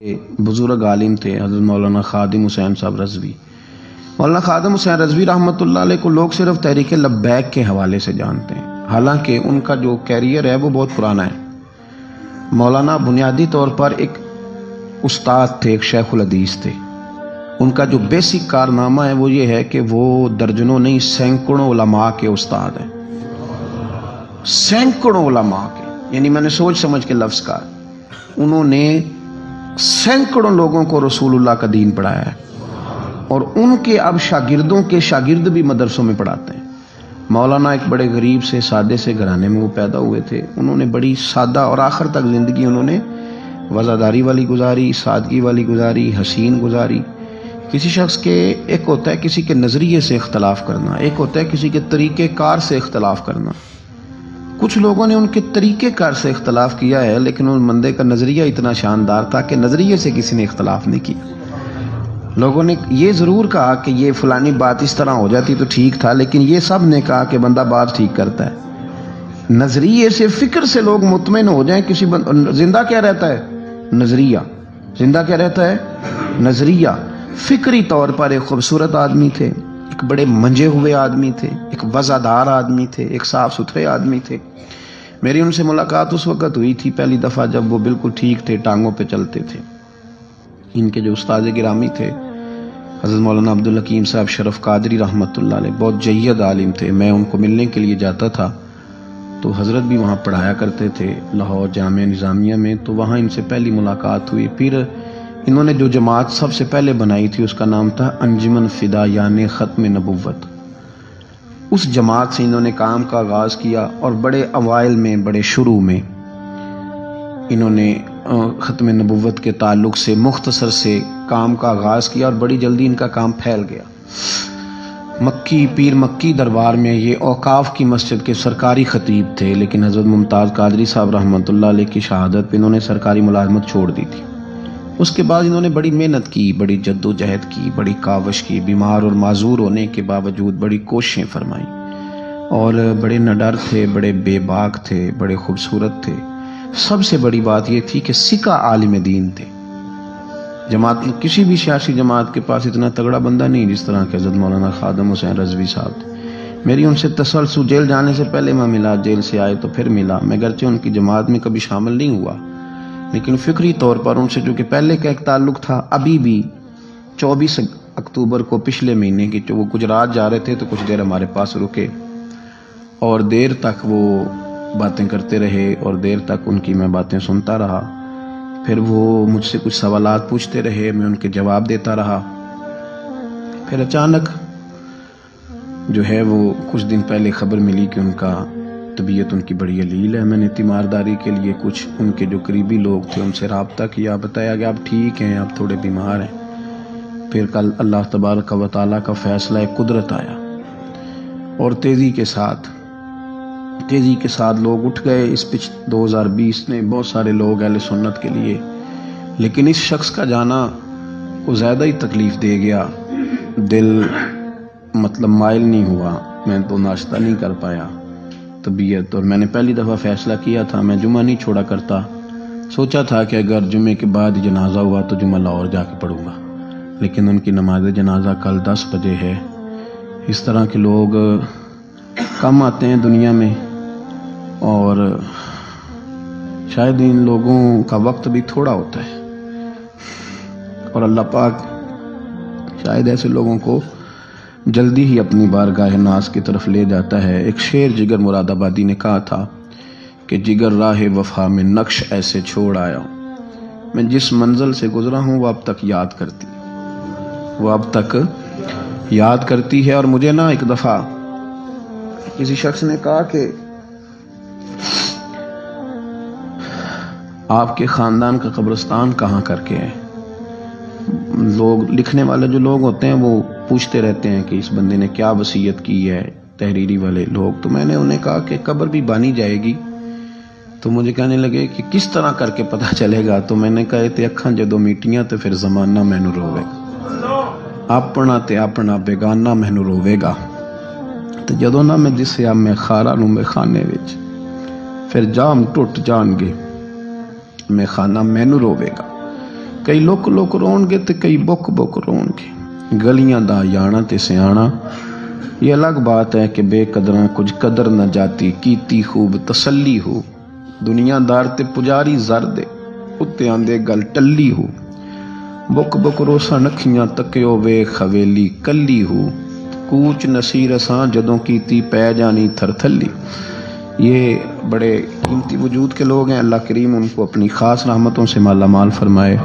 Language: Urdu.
بزرگ عالم تھے حضرت مولانا خادم حسین صاحب رضوی۔ مولانا خادم حسین رضوی رحمۃ اللہ علیہ کو لوگ صرف تحریک لبیک کے حوالے سے جانتے ہیں، حالانکہ ان کا جو کیریئر ہے وہ بہت پرانا ہے۔ مولانا بنیادی طور پر ایک استاد تھے، ایک شیخ الحدیث تھے۔ ان کا جو بیسک کارنامہ ہے وہ یہ ہے کہ وہ درجنوں نہیں سینکڑوں علماء کے استاد ہیں، سینکڑوں علماء کے، یعنی میں نے سوچ سمجھ کے لفظ کہا، انہوں نے سینکڑوں لوگوں کو رسول اللہ کا دین پڑھایا ہے، اور ان کے اب شاگردوں کے شاگرد بھی مدرسوں میں پڑھاتے ہیں۔ مولانا ایک بڑے غریب سے سادے سے گھرانے میں وہ پیدا ہوئے تھے۔ انہوں نے بڑی سادہ اور آخر تک زندگی انہوں نے وزاداری والی گزاری، سادگی والی گزاری، حسین گزاری۔ کسی شخص کے ایک ہوتا ہے کسی کے نظریے سے اختلاف کرنا، ایک ہوتا ہے کسی کے طریقہ کار سے اختلاف کرنا۔ کچھ لوگوں نے ان کے طریقہ کار سے اختلاف کیا ہے، لیکن ان بندے کا نظریہ اتنا شاندار تھا کہ نظریے سے کسی نے اختلاف نہیں کیا۔ لوگوں نے یہ ضرور کہا کہ یہ فلانی بات اس طرح ہو جاتی تو ٹھیک تھا، لیکن یہ سب نے کہا کہ بندہ بات ٹھیک کرتا ہے۔ نظریے سے، فکر سے لوگ مطمئن ہو جائیں کسی زندہ کیا رہتا ہے؟ نظریہ۔ زندہ کیا رہتا ہے؟ نظریہ۔ فکری طور پر ایک خوبصورت آدمی تھے، ایک بڑے منجے ہوئے آدمی تھے، ایک وزادار آدمی تھے، ایک صاف ستھرے آدمی تھے۔ میری ان سے ملاقات اس وقت ہوئی تھی پہلی دفعہ جب وہ بالکل ٹھیک تھے، ٹانگوں پہ چلتے تھے۔ ان کے جو استاد گرامی تھے حضرت مولانا عبدالحکیم صاحب شرف قادری رحمۃ اللہ علیہ، بہت جید عالم تھے۔ میں ان کو ملنے کے لیے جاتا تھا تو حضرت بھی وہاں پڑھایا کرتے تھے لاہور جامعہ نظامیہ میں، تو وہاں ان سے پہلی ملاقات ہوئی۔ پھر انہوں نے جو جماعت سب سے پہلے بنائی تھی اس کا نام تھا انجمن فدایان ختم نبوت۔ اس جماعت سے انہوں نے کام کا آغاز کیا، اور بڑے اوائل میں، بڑے شروع میں انہوں نے ختم نبوت کے تعلق سے مختصر سے کام کا آغاز کیا، اور بڑی جلدی ان کا کام پھیل گیا۔ مکی پیر مکی دربار میں یہ اوقاف کی مسجد کے سرکاری خطیب تھے، لیکن حضرت ممتاز قادری صاحب رحمۃ اللہ علیہ کی شہادت پہ انہوں نے سرکاری ملازمت چھوڑ دی تھی۔ اس کے بعد انہوں نے بڑی محنت کی، بڑی جد و جہد کی، بڑی کاوش کی، بیمار اور معذور ہونے کے باوجود بڑی کوششیں فرمائیں، اور بڑے نڈر تھے، بڑے بے باک تھے، بڑے خوبصورت تھے۔ سب سے بڑی بات یہ تھی کہ سکہ عالم دین تھے۔ جماعت کسی بھی سیاسی جماعت کے پاس اتنا تگڑا بندہ نہیں جس طرح کہ حضرت مولانا خادم حسین رضوی صاحب تھے۔ میری ان سے تسلسل، جیل جانے سے پہلے میں ملا، جیل سے آئے تو پھر ملا۔ میں گرچہ ان کی جماعت میں کبھی شامل نہیں ہوا، لیکن فکری طور پر ان سے جو کہ پہلے کا ایک تعلق تھا، ابھی بھی 24 اکتوبر کو پچھلے مہینے کی وہ گجرات جا رہے تھے تو کچھ دیر ہمارے پاس رکے، اور دیر تک وہ باتیں کرتے رہے، اور دیر تک ان کی میں باتیں سنتا رہا۔ پھر وہ مجھ سے کچھ سوالات پوچھتے رہے، میں ان کے جواب دیتا رہا۔ پھر اچانک جو ہے وہ کچھ دن پہلے خبر ملی کہ ان کا طبیعت ان کی بڑی علیل ہے۔ میں نے تیمارداری کے لیے کچھ ان کے جو قریبی لوگ تھے ان سے رابطہ کیا، بتایا کہ آپ ٹھیک ہیں، آپ تھوڑے بیمار ہیں۔ پھر کل اللہ تبارک و تعالیٰ کا فیصلہ قدرت آیا، اور تیزی کے ساتھ لوگ اٹھ گئے۔ اس 2020 نے بہت سارے لوگ اہل سنت کے لیے، لیکن اس شخص کا جانا کو زیادہ ہی تکلیف دے گیا۔ دل مائل نہیں ہوا، میں تو ناشتہ نہیں کر پایا طبیعت، اور میں نے پہلی دفعہ فیصلہ کیا تھا میں جمعہ نہیں چھوڑا کرتا۔ سوچا تھا کہ اگر جمعے کے بعد جنازہ ہوا تو جمعہ لاہور جا کے پڑھوں گا، لیکن ان کی نماز جنازہ کل 10 بجے ہے۔ اس طرح کے لوگ کم آتے ہیں دنیا میں، اور شاید ان لوگوں کا وقت بھی تھوڑا ہوتا ہے، اور اللہ پاک شاید ایسے لوگوں کو جلدی ہی اپنی بارگاہ ناز کی طرف لے جاتا ہے۔ ایک شعر جگر مراد آبادی نے کہا تھا کہ جگر راہ وفا میں نقش ایسے چھوڑ آیا ہوں، میں جس منزل سے گزرا ہوں وہ اب تک یاد کرتی ہے۔ اور مجھے نا ایک دفعہ کسی شخص نے کہا کہ آپ کے خاندان کا قبرستان کہاں کر کے ہے؟ لوگ لکھنے والے جو لوگ ہوتے ہیں وہ پوچھتے رہتے ہیں کہ اس بندے نے کیا وصیت کی ہے، تحریری والے لوگ۔ تو میں نے انہیں کہا کہ قبر بھی بانی جائے گی۔ تو مجھے کہنے لگے کہ کس طرح کر کے پتہ چلے گا؟ تو میں نے کہا تے اکھاں جدو میٹیاں تے پھر زمانہ مینوں روے گا، اپنا تے اپنا بیگانہ مینوں روے گا، تے جدو نہ میں جسے اب میں خارا نوں میں خانے وچ، پھر جام ٹوٹ جان گے میں خانہ مینوں روے گا۔ کئی لک لک رون گے تے کئی بک بک رون گے، گلیاں دا یانا تے سیانا۔ یہ الگ بات ہے کہ بے قدراں کچھ قدر نہ جاتی، کیتی خوب تسلی ہو۔ دنیا دار تے پجاری زر دے، اتے آندے گل ٹلی ہو۔ بک بک روسا نکھیاں تکیو وے خویلی کلی ہو۔ کوچ نصیر اساں جدوں کیتی پے جانی تھر تھلی۔ یہ بڑے قیمتی وجود کے لوگ ہیں، اللہ کریم ان کو اپنی خاص رحمتوں سے مالا مال فرمائے۔